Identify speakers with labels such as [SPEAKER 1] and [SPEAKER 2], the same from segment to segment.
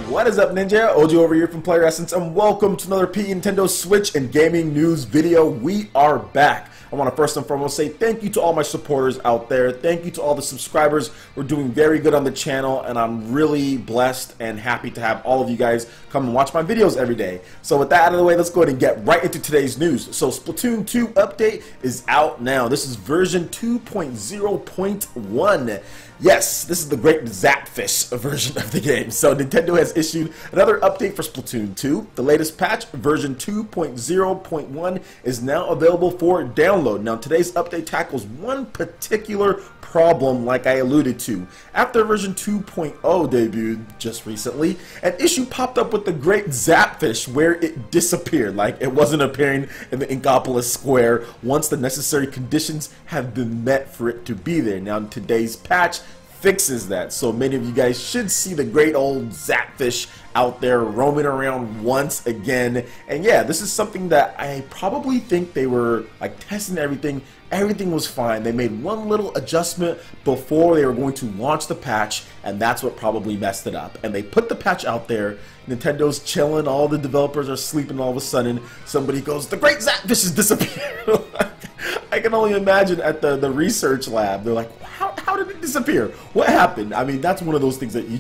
[SPEAKER 1] What is up, Ninja? Ojo over here from Player Essence, and welcome to another Nintendo Switch and gaming news video. We are back. I want to first and foremost say thank you to all my supporters out there. Thank you to all the subscribers. We're doing very good on the channel, and I'm really blessed and happy to have all of you guys come and watch my videos every day. So with that out of the way, let's go ahead and get right into today's news. So Splatoon 2 update is out now. This is version 2.0.1. Yes, this is the great Zapfish version of the game. So Nintendo has issued another update for Splatoon 2. The latest patch, version 2.0.1, is now available for download. Now today's update tackles one particular problem like I alluded to. After version 2.0 debuted just recently, an issue popped up with the great Zapfish where it disappeared, like it wasn't appearing in the Inkopolis Square once the necessary conditions have been met for it to be there. Now today's patch fixes that, so many of you guys should see the great old Zapfish out there roaming around once again. And yeah, this is something that I probably think they were like testing everything. Everything was fine. They made one little adjustment before they were going to launch the patch, and that's what probably messed it up. And they put the patch out there. Nintendo chilling, all the developers are sleeping, all of a sudden somebody goes, the great Zapfish has disappeared. I can only imagine at the research lab, they're like, how did it disappear? What happened? I mean, that's one of those things that you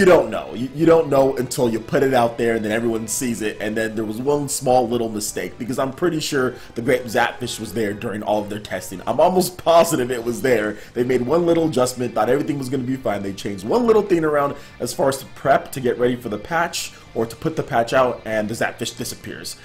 [SPEAKER 1] don't know. You don't know until you put it out there and then everyone sees it, and then there was one small little mistake, because I'm pretty sure the great Zapfish was there during all of their testing. I'm almost positive it was there. They made one little adjustment, thought everything was going to be fine. They changed one little thing around as far as to prep to get ready for the patch or to put the patch out, and the Zapfish disappears.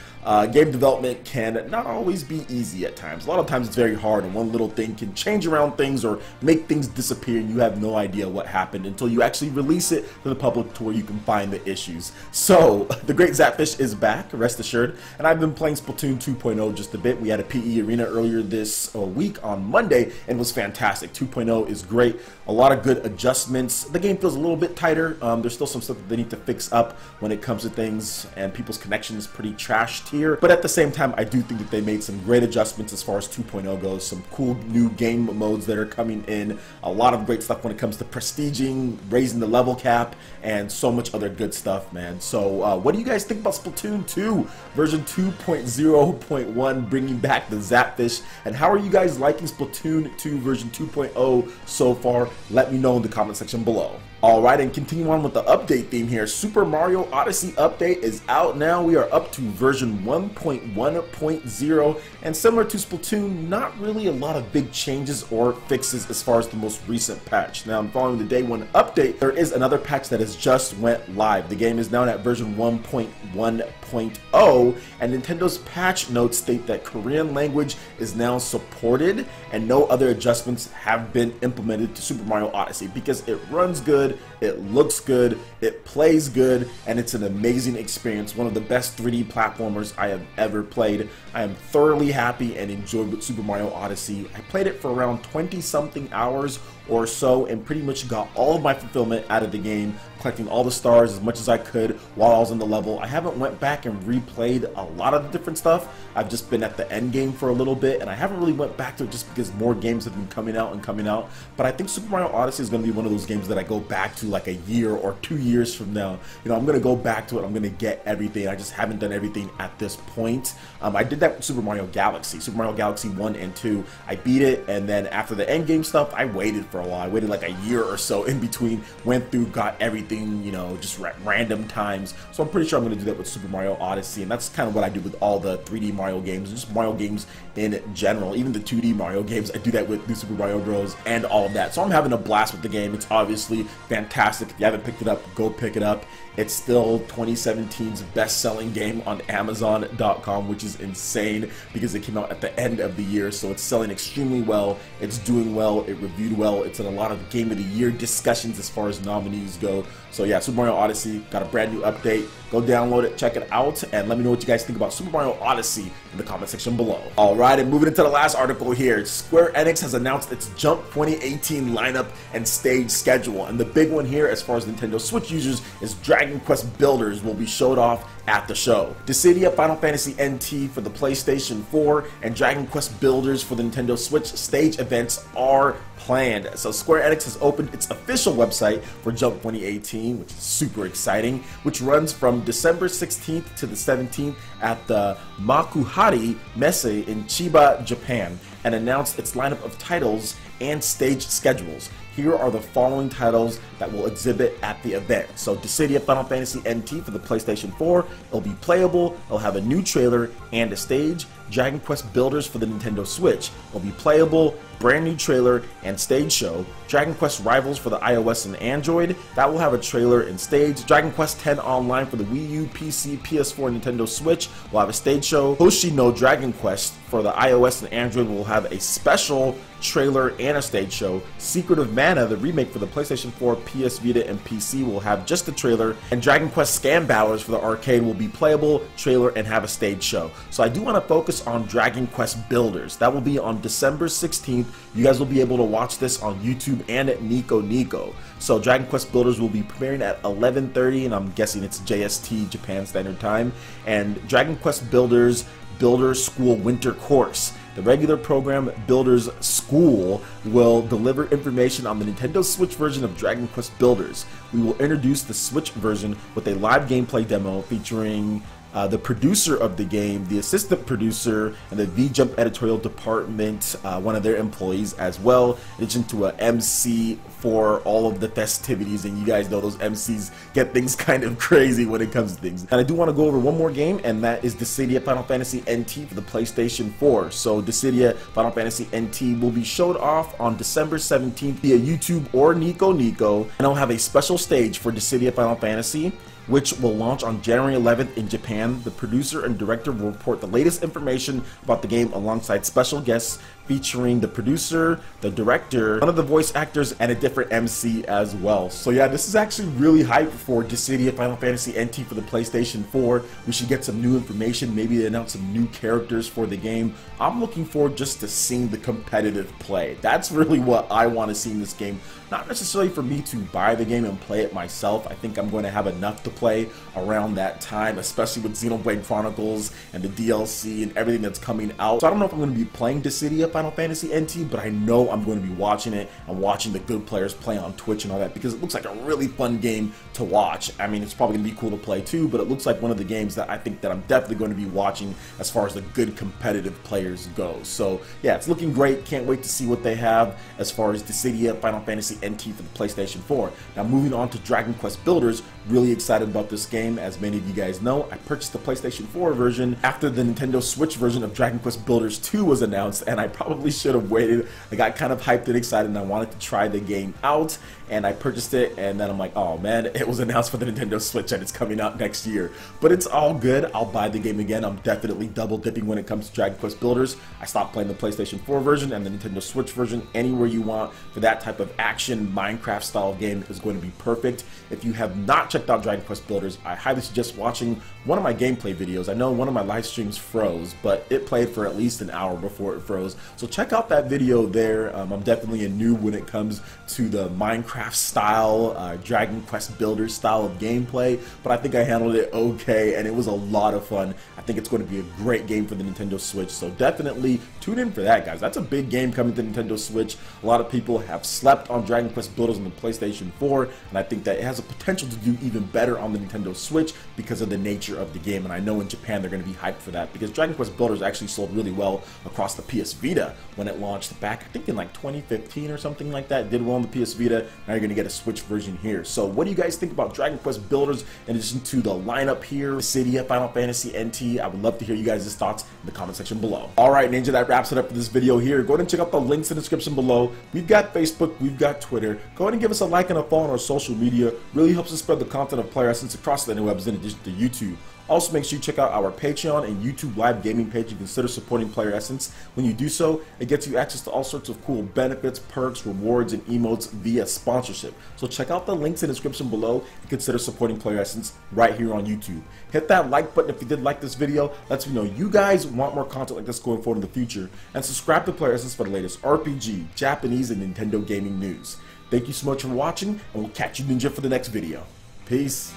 [SPEAKER 1] Game development can not always be easy at times. A lot of times it's very hard, and one little thing can change around things or make things disappear, and you have no idea what happened until you actually release it to the public to where you can find the issues. So the great Zapfish is back, rest assured, and I've been playing Splatoon 2.0 just a bit. We had a PE Arena earlier this week on Monday, and it was fantastic. 2.0 is great. A lot of good adjustments. The game feels a little bit tighter. There's still some stuff that they need to fix up when it comes to things, and people's connection is pretty trashed here. But at the same time, I do think that they made some great adjustments as far as 2.0 goes. Some cool new game modes that are coming in. A lot of great stuff when it comes to prestiging, raising the level cap, and so much other good stuff, man. So what do you guys think about Splatoon 2 version 2.0.1 bringing back the Zapfish? And how are you guys liking Splatoon 2 version 2.0 so far? Let me know in the comment section below. Alright, and continue on with the update theme here. Super Mario Odyssey update is out now. We are up to version 1.1.0, and similar to Splatoon, not really a lot of big changes or fixes as far as the most recent patch. Now, following the day one update, there is another patch that has just went live. The game is now at version 1.1.0, and Nintendo's patch notes state that Korean language is now supported, and no other adjustments have been implemented to Super Mario Odyssey because it runs good, it looks good, it plays good, and it's an amazing experience. One of the best 3D platformers I have ever played. I am thoroughly happy and enjoyed with Super Mario Odyssey. I played it for around 20-something hours or so and pretty much got all of my fulfillment out of the game, collecting all the stars as much as I could while I was on the level. I haven't went back and replayed a lot of the different stuff. I've just been at the end game for a little bit, and I haven't really went back to it just because more games have been coming out and coming out. But I think Super Mario Odyssey is going to be one of those games that I go back to like a year or 2 years from now. You know, I'm going to go back to it. I'm going to get everything. I just haven't done everything at this point. I did that with Super Mario Galaxy. Super Mario Galaxy 1 and 2. I beat it, and then after the end game stuff, I waited for a while. I waited like a year or so in between, went through, got everything, you know, just random times. So I'm pretty sure I'm going to do that with Super Mario Odyssey, and that's kind of what I do with all the 3D Mario games, just Mario games in general. Even the 2D Mario games, I do that with New Super Mario Bros. And all of that. So I'm having a blast with the game. It's obviously fantastic. If you haven't picked it up, go pick it up. It's still 2017's best-selling game on Amazon.com, which is insane because it came out at the end of the year, so it's selling extremely well. It's doing well. It reviewed well. It's in a lot of Game of the Year discussions as far as nominees go. So yeah, Super Mario Odyssey got a brand new update. Go download it, check it out, and let me know what you guys think about Super Mario Odyssey in the comment section below. Alright, and moving into the last article here, Square Enix has announced its Jump 2018 lineup and stage schedule, and the big one here as far as Nintendo Switch users is Dragon Quest Builders will be showed off at the show. Dissidia Final Fantasy NT for the PlayStation 4 and Dragon Quest Builders for the Nintendo Switch stage events are planned. So Square Enix has opened its official website for Jump 2018, which is super exciting, which runs from December 16th to the 17th at the Makuhari Messe in Chiba, Japan, and announced its lineup of titles and stage schedules. Here are the following titles that will exhibit at the event. So Dissidia Final Fantasy NT for the PlayStation 4, it'll be playable, it'll have a new trailer and a stage. Dragon Quest Builders for the Nintendo Switch, it'll be playable, brand new trailer and stage show. Dragon Quest Rivals for the iOS and Android, that will have a trailer and stage. Dragon Quest X Online for the Wii U, PC, PS4, and Nintendo Switch will have a stage show. Hoshi no Dragon Quest for the iOS and Android will have a special trailer and a stage show. Secret of Mana, the remake for the PlayStation 4, PS Vita, and PC will have just a trailer. And Dragon Quest Scam Bowers for the arcade will be playable, trailer, and have a stage show. So I do want to focus on Dragon Quest Builders. That will be on December 16th. You guys will be able to watch this on YouTube and at Nico Nico. So Dragon Quest Builders will be premiering at 11:30, and I'm guessing it's JST, Japan Standard Time. And Dragon Quest Builders Builder School Winter Course. The regular program, Builders School, will deliver information on the Nintendo Switch version of Dragon Quest Builders. We will introduce the Switch version with a live gameplay demo featuring the producer of the game, the assistant producer, and the V-Jump editorial department, one of their employees as well, in addition to a MC for all of the festivities. And you guys know those MCs get things kind of crazy when it comes to things. And I do want to go over one more game, and that is Dissidia Final Fantasy NT for the PlayStation 4. So Dissidia Final Fantasy NT will be showed off on December 17th via YouTube or Nico Nico, and I'll have a special stage for Dissidia Final Fantasy, which will launch on January 11th in Japan. The producer and director will report the latest information about the game alongside special guests featuring the producer, the director, one of the voice actors, and a different MC as well. So yeah, this is actually really hype for Dissidia Final Fantasy NT for the PlayStation 4. We should get some new information, maybe they announce some new characters for the game. I'm looking forward just to seeing the competitive play. That's really what I want to see in this game. Not necessarily for me to buy the game and play it myself. I think I'm going to have enough to play around that time, especially with Xenoblade Chronicles and the DLC and everything that's coming out. So I don't know if I'm going to be playing Dissidia Final Fantasy NT, but I know I'm going to be watching it and watching the good players play on Twitch and all that, because it looks like a really fun game to watch. I mean, it's probably going to be cool to play too, but it looks like one of the games that I think that I'm definitely going to be watching as far as the good competitive players go. So yeah, it's looking great. Can't wait to see what they have as far as Dissidia Final Fantasy NT for the PlayStation 4. Now moving on to Dragon Quest Builders, really excited about this game. As many of you guys know, I purchased the PlayStation 4 version after the Nintendo Switch version of Dragon Quest Builders 2 was announced, and I probably should have waited. I got kind of hyped and excited, and I wanted to try the game out, and I purchased it, and then I'm like, oh man, it was announced for the Nintendo Switch and it's coming out next year. But it's all good. I'll buy the game again. I'm definitely double dipping when it comes to Dragon Quest Builders. I stopped playing the PlayStation 4 version and the Nintendo Switch version. Anywhere you want for that type of action Minecraft style game is going to be perfect. If you have not checked out Dragon Quest Builders, I highly suggest watching one of my gameplay videos. I know one of my live streams froze, but it played for at least an hour before it froze. So check out that video there. I'm definitely a noob when it comes to the Minecraft style, Dragon Quest Builders style of gameplay, but I think I handled it okay, and it was a lot of fun. I think it's going to be a great game for the Nintendo Switch, so definitely tune in for that, guys. That's a big game coming to Nintendo Switch. A lot of people have slept on Dragon Quest Builders on the PlayStation 4, and I think that it has a potential to do even better on the Nintendo Switch because of the nature of the game, and I know in Japan they're going to be hyped for that, because Dragon Quest Builders actually sold really well across the PS Vita when it launched back, I think in like 2015 or something like that. It did well on the PS Vita. Now you're going to get a Switch version here. So what do you guys think about Dragon Quest Builders in addition to the lineup here, Dissidia Final Fantasy NT? I would love to hear you guys' thoughts in the comment section below. Alright Ninja, that wraps it up for this video here. Go ahead and check out the links in the description below. We've got Facebook, we've got Twitter. Go ahead and give us a like and a follow on our social media. Really helps us spread the content of Player Essence across the interwebs in addition to YouTube. Also, make sure you check out our Patreon and YouTube live gaming page and consider supporting Player Essence. When you do so, it gets you access to all sorts of cool benefits, perks, rewards, and emotes via sponsorship. So check out the links in the description below and consider supporting Player Essence right here on YouTube. Hit that like button if you did like this video. Lets me know you guys want more content like this going forward in the future. And subscribe to Player Essence for the latest RPG, Japanese, and Nintendo gaming news. Thank you so much for watching, and we'll catch you ninja for the next video. Peace.